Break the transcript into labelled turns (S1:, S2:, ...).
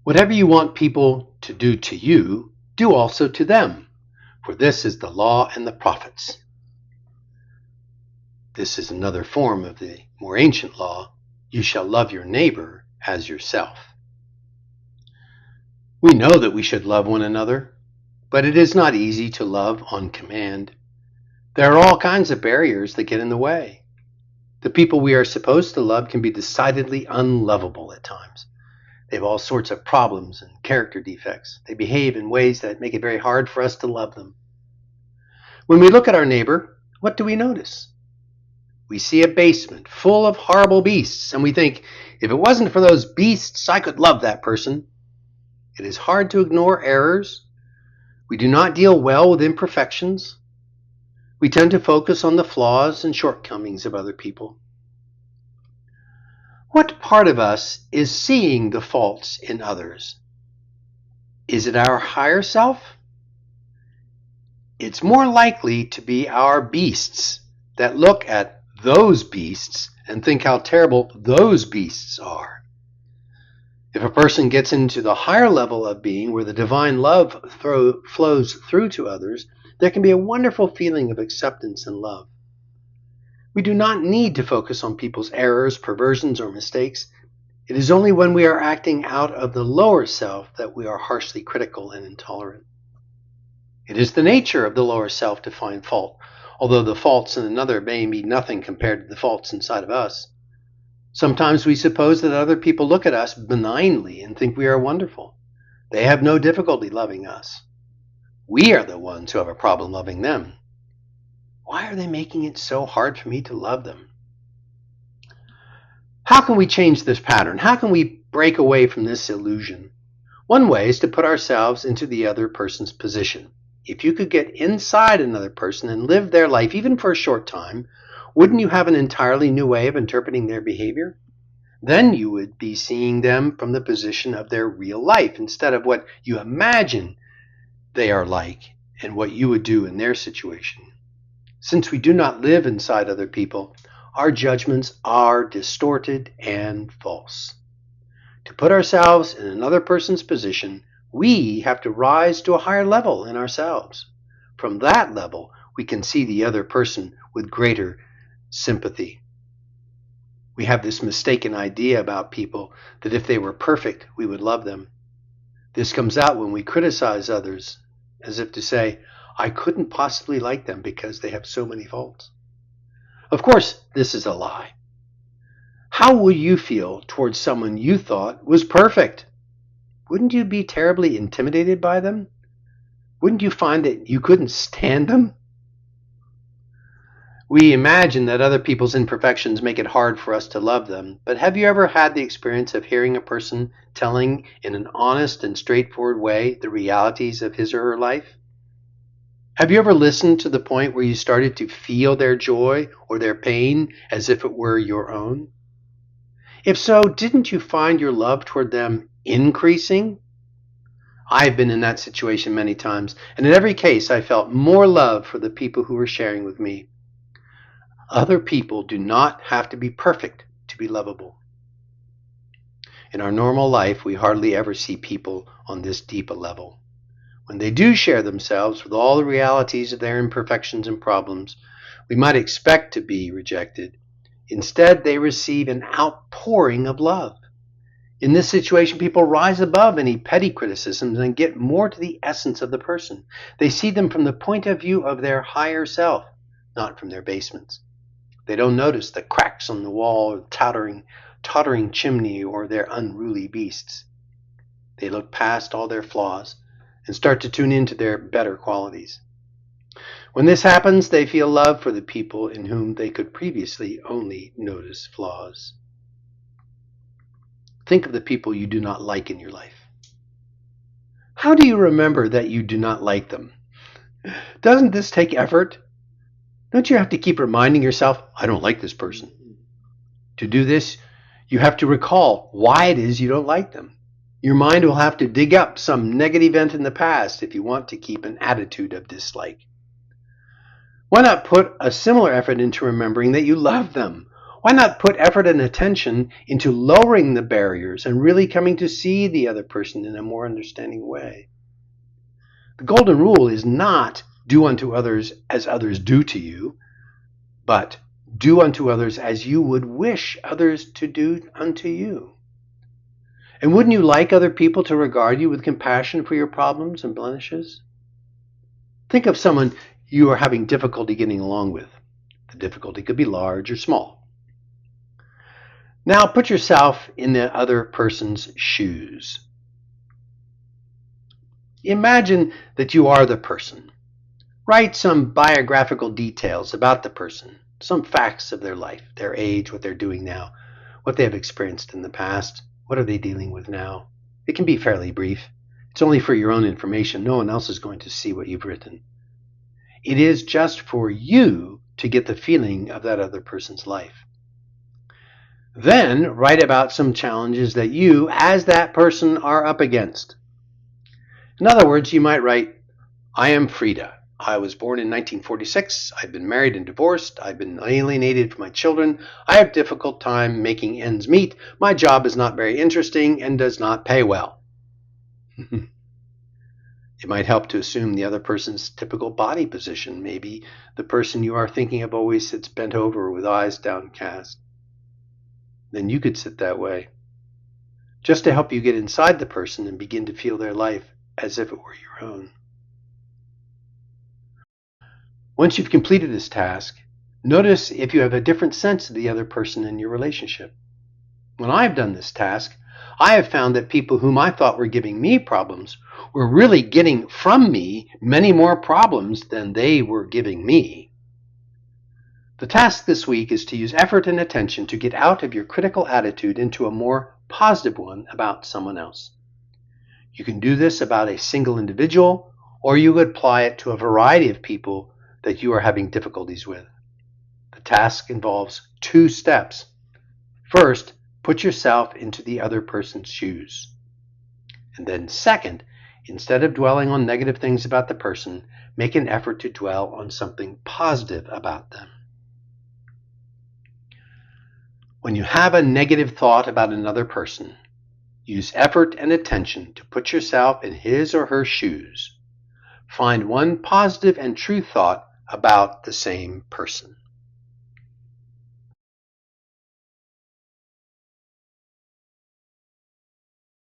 S1: Whatever you want people to do to you, do also to them, for this is the law and the prophets. This is another form of the more ancient law. You shall love your neighbor as yourself. We know that we should love one another, but it is not easy to love on command. There are all kinds of barriers that get in the way. The people we are supposed to love can be decidedly unlovable at times. They have all sorts of problems and character defects. They behave in ways that make it very hard for us to love them. When we look at our neighbor, what do we notice? We see a basement full of horrible beasts, and we think, if it wasn't for those beasts, I could love that person. It is hard to ignore errors. We do not deal well with imperfections. We tend to focus on the flaws and shortcomings of other people. What part of us is seeing the faults in others? Is it our higher self? It's more likely to be our beasts that look at those beasts and think how terrible those beasts are. If a person gets into the higher level of being where the divine love flows through to others, there can be a wonderful feeling of acceptance and love. We do not need to focus on people's errors, perversions, or mistakes. It is only when we are acting out of the lower self that we are harshly critical and intolerant. It is the nature of the lower self to find fault, although the faults in another may be nothing compared to the faults inside of us. Sometimes we suppose that other people look at us benignly and think we are wonderful. They have no difficulty loving us. We are the ones who have a problem loving them. Why are they making it so hard for me to love them? How can we change this pattern? How can we break away from this illusion? One way is to put ourselves into the other person's position. If you could get inside another person and live their life, even for a short time, wouldn't you have an entirely new way of interpreting their behavior? Then you would be seeing them from the position of their real life instead of what you imagine they are like and what you would do in their situation. Since we do not live inside other people, our judgments are distorted and false. To put ourselves in another person's position, we have to rise to a higher level in ourselves. From that level, we can see the other person with greater sympathy. We have this mistaken idea about people that if they were perfect, we would love them. This comes out when we criticize others, as if to say, I couldn't possibly like them because they have so many faults. Of course, this is a lie. How would you feel towards someone you thought was perfect? Wouldn't you be terribly intimidated by them? Wouldn't you find that you couldn't stand them? We imagine that other people's imperfections make it hard for us to love them, but have you ever had the experience of hearing a person telling in an honest and straightforward way the realities of his or her life? Have you ever listened to the point where you started to feel their joy or their pain as if it were your own? If so, didn't you find your love toward them increasing? I've been in that situation many times, and in every case I felt more love for the people who were sharing with me. Other people do not have to be perfect to be lovable. In our normal life, we hardly ever see people on this deep a level. When they do share themselves with all the realities of their imperfections and problems, we might expect to be rejected. Instead, they receive an outpouring of love. In this situation, people rise above any petty criticisms and get more to the essence of the person. They see them from the point of view of their higher self, not from their basements. They don't notice the cracks on the wall, tottering chimney, or their unruly beasts. They look past all their flaws and start to tune into their better qualities. When this happens, they feel love for the people in whom they could previously only notice flaws. Think of the people you do not like in your life. How do you remember that you do not like them? Doesn't this take effort? Don't you have to keep reminding yourself, I don't like this person? To do this, you have to recall why it is you don't like them. Your mind will have to dig up some negative event in the past if you want to keep an attitude of dislike. Why not put a similar effort into remembering that you love them? Why not put effort and attention into lowering the barriers and really coming to see the other person in a more understanding way? The golden rule is not do unto others as others do to you, but do unto others as you would wish others to do unto you. And wouldn't you like other people to regard you with compassion for your problems and blemishes? Think of someone you are having difficulty getting along with. The difficulty could be large or small. Now put yourself in the other person's shoes. Imagine that you are the person. Write some biographical details about the person, some facts of their life, their age, what they're doing now, what they have experienced in the past, what are they dealing with now. It can be fairly brief. It's only for your own information. No one else is going to see what you've written. It is just for you to get the feeling of that other person's life. Then write about some challenges that you, as that person, are up against. In other words, you might write, I am Frida. I was born in 1946. I've been married and divorced. I've been alienated from my children. I have a difficult time making ends meet. My job is not very interesting and does not pay well. It might help to assume the other person's typical body position. Maybe the person you are thinking of always sits bent over with eyes downcast. Then you could sit that way, just to help you get inside the person and begin to feel their life as if it were your own. Once you've completed this task, notice if you have a different sense of the other person in your relationship. When I've done this task, I have found that people whom I thought were giving me problems were really getting from me many more problems than they were giving me. The task this week is to use effort and attention to get out of your critical attitude into a more positive one about someone else. You can do this about a single individual, or you could apply it to a variety of people that you are having difficulties with. The task involves 2 steps. First, put yourself into the other person's shoes. And then second, instead of dwelling on negative things about the person, make an effort to dwell on something positive about them. When you have a negative thought about another person, use effort and attention to put yourself in his or her shoes. Find one positive and true thought about the same person.